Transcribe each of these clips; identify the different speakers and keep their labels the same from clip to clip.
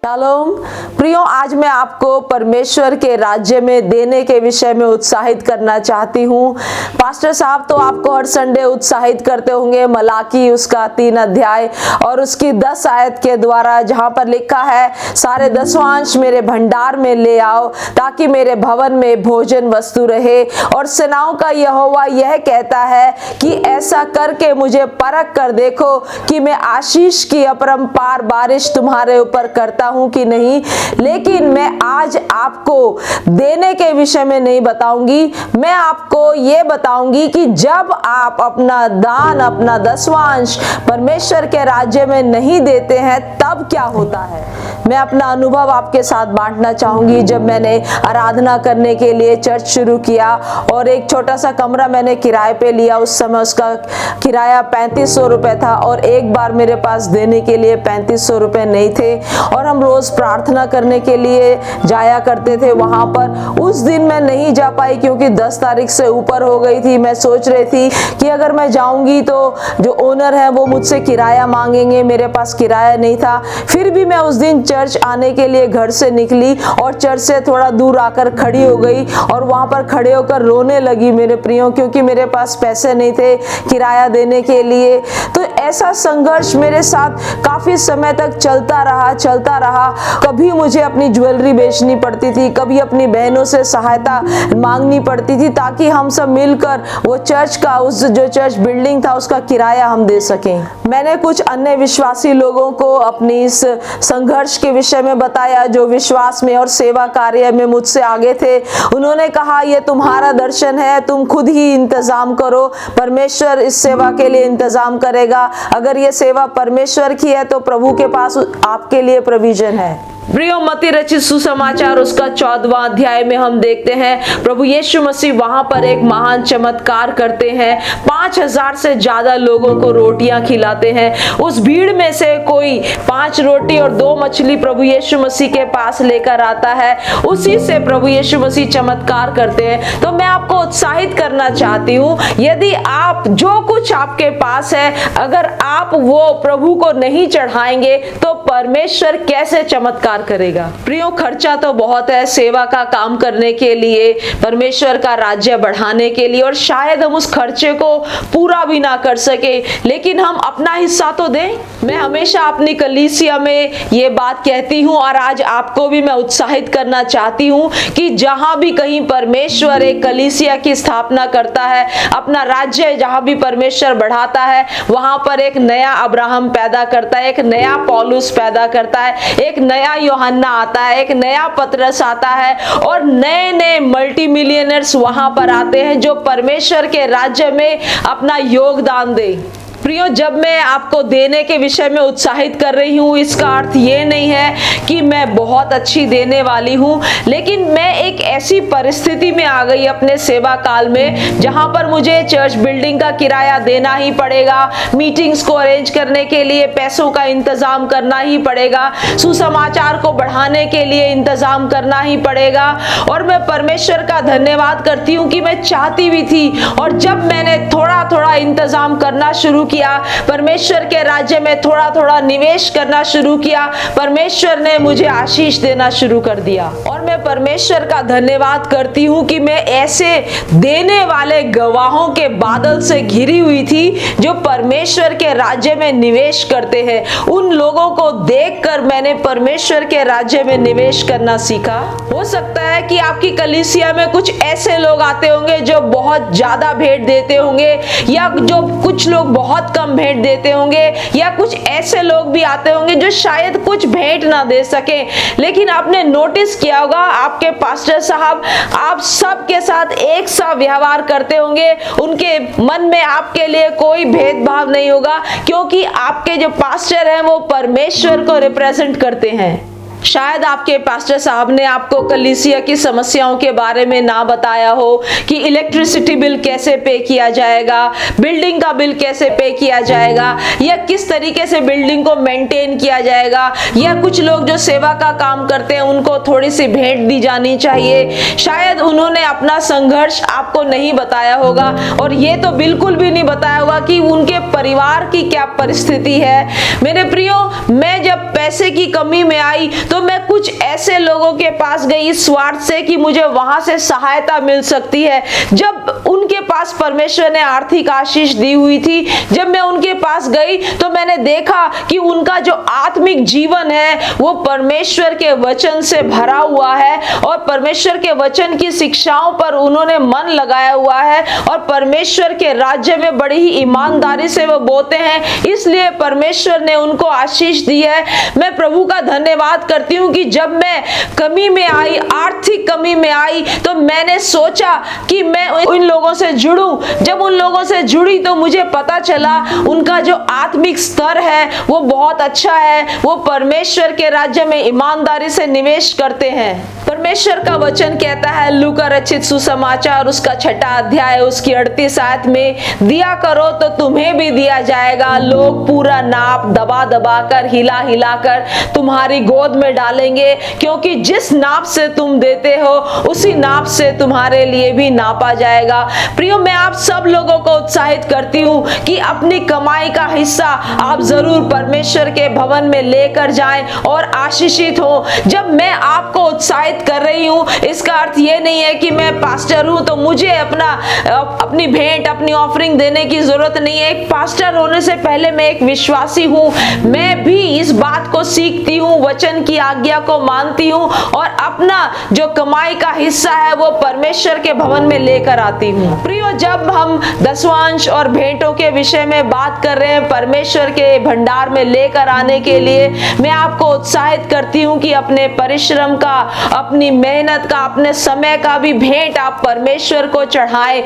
Speaker 1: Shalom प्रियो, आज मैं आपको परमेश्वर के राज्य में देने के विषय में उत्साहित करना चाहती हूँ। पास्टर साहब तो आपको हर संडे उत्साहित करते होंगे मलाकी उसका 3 अध्याय और उसकी 10 आयत के द्वारा, जहाँ पर लिखा है सारे दसवांश मेरे भंडार में ले आओ ताकि मेरे भवन में भोजन वस्तु रहे। और सेनाओं का यहोवा यह कहता है कि ऐसा करके मुझे परख कर देखो कि मैं आशीष की अपरंपार बारिश तुम्हारे ऊपर करता हूं कि नहीं। लेकिन मैं आज आपको देने के विषय में नहीं बताऊंगी, मैं आपको ये बताऊंगी कि जब आप अपना दान, अपना दसवांश परमेश्वर के राज्य में नहीं देते हैं तब क्या होता है। मैं अपना अनुभव आपके साथ बांटना चाहूंगी। जब मैंने आराधना करने के लिए चर्च शुरू किया और एक छोटा सा कमरा मैंने किराए पे लिया, उस समय उसका किराया 3500 रुपए था और एक बार मेरे पास देने के लिए 3500 रुपए नहीं थे और हम रोज प्रार्थना करने के लिए जाया करते थे वहां पर। उस दिन मैं नहीं जा पाई क्योंकि 10 तारीख से ऊपर हो गई थी। मैं सोच रही थी कि अगर मैं जाऊंगी तो जो ओनर है वो मुझसे किराया मांगेंगे, मेरे पास किराया नहीं था। फिर भी मैं उस दिन चर्च आने के लिए घर से निकली और चर्च से थोड़ा दूर आकर खड़ी हो गई और वहां पर खड़े होकर रोने लगी मेरे प्रियो, क्योंकि मेरे पास पैसे नहीं थे किराया देने के लिए। तो ऐसा संघर्ष मेरे साथ काफी समय तक चलता रहा। कभी मुझे अपनी ज्वेलरी बेचनी पड़ती थी, कभी अपनी बहनों से सहायता मांगनी पड़ती थी ताकि हम सब मिलकर वो चर्च का, उस जो चर्च बिल्डिंग था उसका किराया हम दे सकें। मैंने कुछ अन्य विश्वासी लोगों को अपनी इस संघर्ष के विषय में बताया जो विश्वास में और सेवा कार्य में मुझसे आगे थे। उन्होंने कहा ये तुम्हारा दर्शन है, तुम खुद ही इंतजाम करो, परमेश्वर इस सेवा के लिए इंतजाम करेगा। अगर ये सेवा परमेश्वर की है तो प्रभु के पास आपके लिए प्रोविजन है। प्रियो, मत्ती रचित सुसमाचार उसका 14वां अध्याय में हम देखते हैं प्रभु यीशु मसीह वहां पर एक महान चमत्कार करते हैं। 5000 से ज्यादा लोगों को रोटियां खिलाते हैं। उस भीड़ में से कोई 5 रोटी और 2 मछली प्रभु यीशु मसीह के पास लेकर आता है, उसी से प्रभु यीशु मसीह चमत्कार करते हैं। तो मैं आपको उत्साहित करना चाहती हूँ, यदि आप जो कुछ आपके पास है अगर आप वो प्रभु को नहीं चढ़ाएंगे तो परमेश्वर कैसे चमत्कार करेगा। प्रियो, खर्चा तो बहुत है सेवा का काम करने के लिए, परमेश्वर का राज्य बढ़ाने के लिए, और शायद हम उस खर्चे को पूरा भी ना कर सके, लेकिन हम अपना हिस्सा तो दें। मैं हमेशा अपनी कलीसिया में ये बात कहती हूँ और आज आपको भी मैं उत्साहित करना चाहती हूँ कि जहां भी कहीं परमेश्वर एक कलीसिया की स्थापना करता है, अपना राज्य जहां भी परमेश्वर बढ़ाता है, वहां पर एक नया अब्राहम पैदा करता है, एक नया पौलुस पैदा करता है, एक नया यूहन्ना आता है, एक नया पतरस आता है और नए नए मल्टी मिलियनर्स वहां पर आते हैं जो परमेश्वर के राज्य में अपना योगदान दे। प्रियो, जब मैं आपको देने के विषय में उत्साहित कर रही हूँ इसका अर्थ ये नहीं है कि मैं बहुत अच्छी देने वाली हूँ, लेकिन मैं एक ऐसी परिस्थिति में आ गई अपने सेवा काल में जहाँ पर मुझे चर्च बिल्डिंग का किराया देना ही पड़ेगा, मीटिंग्स को अरेंज करने के लिए पैसों का इंतजाम करना ही पड़ेगा, सुसमाचार को बढ़ाने के लिए इंतजाम करना ही पड़ेगा। और मैं परमेश्वर का धन्यवाद करती हूँ कि मैं चाहती भी थी, और जब मैंने थोड़ा थोड़ा इंतजाम करना शुरू किया, परमेश्वर के राज्य में थोड़ा थोड़ा निवेश करना शुरू किया, परमेश्वर ने मुझे आशीष देना शुरू कर दिया। और मैं परमेश्वर का धन्यवाद करती हूँ कि मैं ऐसे देने वाले गवाहों के बादल से घिरी हुई थी जो परमेश्वर के राज्य में निवेश करते हैं। उन लोगों को देखकर मैंने परमेश्वर के राज्य में निवेश करना सीखा। हो सकता है कि आपकी कलीसिया में कुछ ऐसे लोग आते होंगे जो बहुत ज्यादा भेंट देते होंगे, या जो कुछ लोग बहुत कम भेंट देते होंगे, या कुछ ऐसे लोग भी आते होंगे जो शायद कुछ भेंट ना दे सके। लेकिन आपने नोटिस किया होगा आपके पास्टर साहब आप सबके साथ एक सा व्यवहार करते होंगे, उनके मन में आपके लिए कोई भेदभाव नहीं होगा, क्योंकि आपके जो पास्टर हैं वो परमेश्वर को रिप्रेजेंट करते हैं। शायद आपके पास्टर साहब ने आपको कलीसिया की समस्याओं के बारे में ना बताया हो कि इलेक्ट्रिसिटी बिल कैसे पे किया जाएगा, बिल्डिंग का बिल कैसे पे किया जाएगा, या किस तरीके से बिल्डिंग को मेंटेन किया जाएगा, या कुछ लोग जो सेवा का काम करते हैं उनको थोड़ी सी भेंट दी जानी चाहिए। शायद उन्होंने अपना संघर्ष आपको नहीं बताया होगा, और ये तो बिल्कुल भी नहीं बताया होगा कि उनके परिवार की क्या परिस्थिति है। मेरे प्रियो, मैं जब पैसे की कमी में आई तो तो मैं कुछ ऐसे लोगों के पास गई इस स्वार्थ से कि मुझे वहां से सहायता मिल सकती है। जब उनके पास परमेश्वर ने आर्थिक आशीष दी हुई थी, जब मैं उनके पास गई तो मैंने देखा कि उनका जो आत्मिक जीवन है वो परमेश्वर के वचन से भरा हुआ है और परमेश्वर के वचन की शिक्षाओं पर उन्होंने मन लगाया हुआ है और परमेश्वर के राज्य में बड़ी ही ईमानदारी से वो बोलते हैं, इसलिए परमेश्वर ने उनको आशीष दी है। मैं प्रभु का धन्यवाद करती हूँ कि जब मैं कमी में आई, आर्थिक कमी में आई, तो मैंने सोचा कि मैं उन लोगों से जुड़ूं। जब उन लोगों से जुड़ी तो मुझे पता चला उनका जो आत्मिक स्तर है वो बहुत अच्छा है, वो परमेश्वर के राज्य में ईमानदारी से निवेश करते हैं। परमेश्वर का वचन कहता है लूका रचित सुसमाचार उसका 6वां अध्याय उसकी 38 आयत में, दिया करो तो तुम्हें भी दिया जाएगा, लोग पूरा नाप दबा दबा कर हिला हिला कर तुम्हारी गोद में डालेंगे, क्योंकि जिस नाप से तुम देते हो उसी नाप से तुम्हारे लिए भी नापा जाएगा। प्रियो, मैं आप सब लोगों को उत्साहित करती हूँ कि अपनी कमाई का हिस्सा आप जरूर परमेश्वर के भवन में लेकर जाएं और आशीषित हो। जब मैं आपको उत्साहित कर रही हूँ, इसका अर्थ ये नहीं है कि मैं पास्टर हूँ तो मुझे अपनी भेंट, अपनी ऑफरिंग देने की जरूरत नहीं है। एक पास्टर होने से पहले मैं एक विश्वासी हूँ, मैं भी इस बात को सीखती हूँ, वचन की आज्ञा को मानती हूँ और अपना जो कमाई का हिस्सा है वो परमेश्वर के भवन में लेकर आती हूँ। प्रियो, जब हम दसवांश और भेंटों के विषय में बात कर रहे हैं परमेश्वर के भंडार में लेकर आने के लिए, मैं आपको उत्साहित करती हूँ कि अपने परिश्रम का, अपनी मेहनत का, अपने समय का भी भेंट आप परमेश्वर को चढ़ाएं।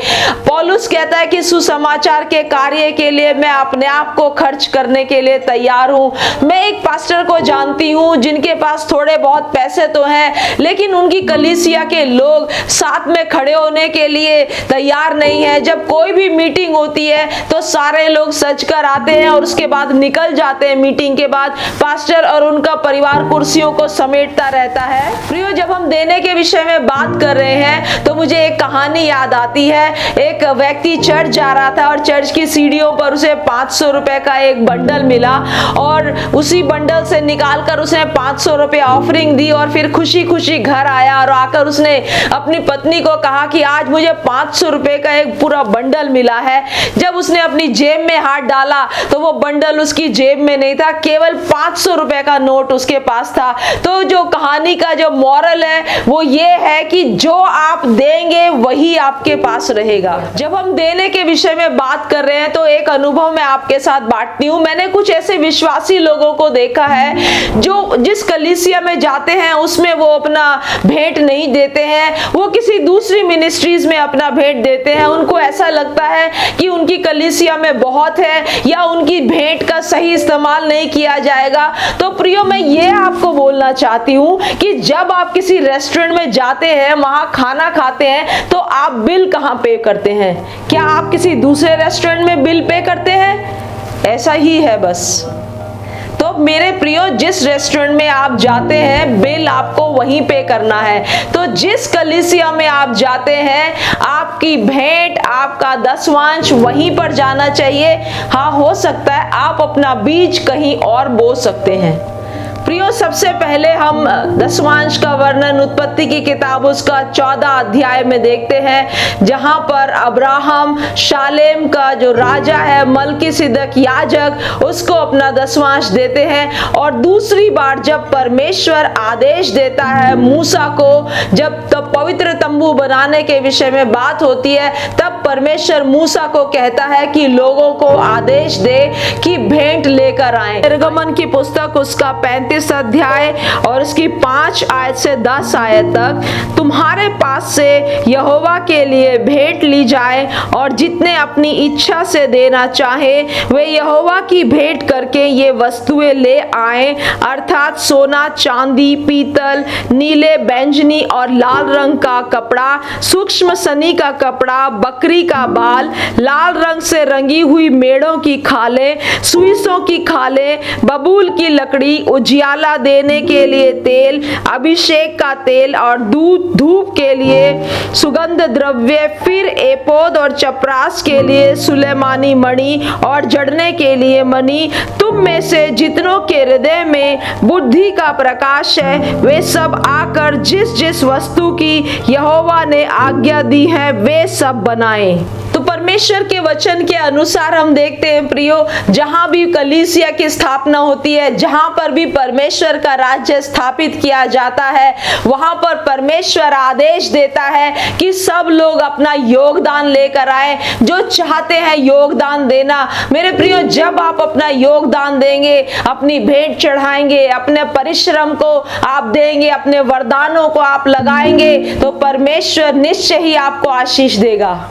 Speaker 1: पौलुस कहता है कि सुसमाचार के कार्य के लिए मैं अपने आप को खर्च करने के लिए तैयार हूँ। मैं एक पास्टर को जानती हूँ जिनके पास थोड़े बहुत पैसे तो हैं, लेकिन उनकी कलीसिया के लोग साथ में खड़े होने के लिए तैयार नहीं है। जब कोई भी मीटिंग होती है तो सारे लोग सज कर आते हैं और उसके बाद निकल जाते हैं। मीटिंग के बाद पास्टर और उनका परिवार कुर्सियों को समेटता रहता है। प्रियो, जब हम देने के विषय में बात कर रहे हैं तो मुझे एक कहानी याद आती है। एक व्यक्ति चर्च जा रहा था और चर्च की सीढ़ियों पर उसे 500 रुपए का एक बंडल मिला और उसी बंडल से निकालकर उसने 500 रुपए ऑफरिंग दी और फिर खुशी खुशी घर आया और आकर उसने अपनी पत्नी को कहा कि आज मुझे 500 रुपए का एक पूरा बंडल मिला है। जब उसने अपनी जेब में हाथ डाला तो वो बंडल उसकी जेब में नहीं था, केवल 500 रुपए का नोट उसके पास था। तो जो कहानी का जो मॉरल है वो ये है कि जो आप देंगे वही आपके पास रहेगा। जब हम देने के विषय में बात कर रहे हैं तो एक अनुभव मैं आपके साथ बांटती हूँ। मैंने कुछ ऐसे विश्वासी लोगों को देखा है जो जिस कलीसिया में जाते हैं उसमें वो अपना भेंट नहीं देते हैं, वो किसी दूसरी मिनिस्ट्रीज में अपना भेंट देते हैं। उनको ऐसा लगता है कि उनकी कलीसिया में बहुत है या उनकी भेंट का सही इस्तेमाल नहीं किया जाएगा। तो प्रियो, मैं ये आपको बोलना चाहती हूँ कि जब आप किसी रेस्टोरेंट में जाते हैं, वहां खाना खाते हैं, तो आप बिल कहाँ पे करते हैं? क्या आप किसी दूसरे रेस्टोरेंट में बिल पे करते हैं? ऐसा ही है बस। तो मेरे प्रियो, जिस रेस्टोरेंट में आप जाते हैं बिल आपको वहीं पे करना है। तो जिस कलीसिया में आप जाते हैं आपकी भेंट, आपका दसवांश वहीं पर जाना चाहिए। हाँ, हो सकता है आप अपना बीज कहीं और बो सकते हैं। प्रियो, सबसे पहले हम दसवांश का वर्णन उत्पत्ति की किताब उसका 14 अध्याय में देखते हैं, जहां पर अब्राहम शालेम का जो राजा है मलकीसिदक याजक उसको अपना दसवांश देते हैं। और दूसरी बार जब परमेश्वर आदेश देता है मूसा को, जब तब पवित्र तंबू बनाने के विषय में बात होती है, तब परमेश्वर मूसा को कहता है कि लोगों को आदेश दे कि भेंट लेकर आए। निर्गमन की पुस्तक उसका 35 अध्याय और इसकी 5 आयत से 10 आयत तक, तुम्हारे पास से यहोवा के लिए भेंट ली जाए और जितने अपनी इच्छा से देना चाहे वे यहोवा की भेंट करके ये वस्तुएं ले आए, अर्थात सोना, चांदी, पीतल, नीले, बैंगनी और लाल रंग का कपड़ा, सूक्ष्म सनी का कपड़ा, बकरी का बाल, लाल रंग से रंगी हुई मेढ़ों की खालें, सुइसों की खालें, बबूल की लकड़ी, उजिया उजाला देने के लिए तेल, अभिषेक का तेल और दूध, धूप के लिए सुगंध द्रव्य, फिर एपोद और चपरास के लिए सुलेमानी मणि और जड़ने के लिए मणि। तुम में से जितनों के हृदय में बुद्धि का प्रकाश है वे सब आकर जिस जिस वस्तु की यहोवा ने आज्ञा दी है वे सब बनाएं। तो परमेश्वर के वचन के अनुसार हम देखते हैं प्रियो, जहां भी कलीसिया की स्थापना होती है, जहां पर भी परमेश्वर का राज्य स्थापित किया जाता है, वहां पर परमेश्वर आदेश देता है कि सब लोग अपना योगदान लेकर आए। जो चाहते हैं योगदान देना, मेरे प्रियो, जब आप अपना योगदान देंगे, अपनी भेंट चढ़ाएंगे, अपने परिश्रम को आप देंगे, अपने वरदानों को आप लगाएंगे, तो परमेश्वर निश्चय ही आपको आशीष देगा।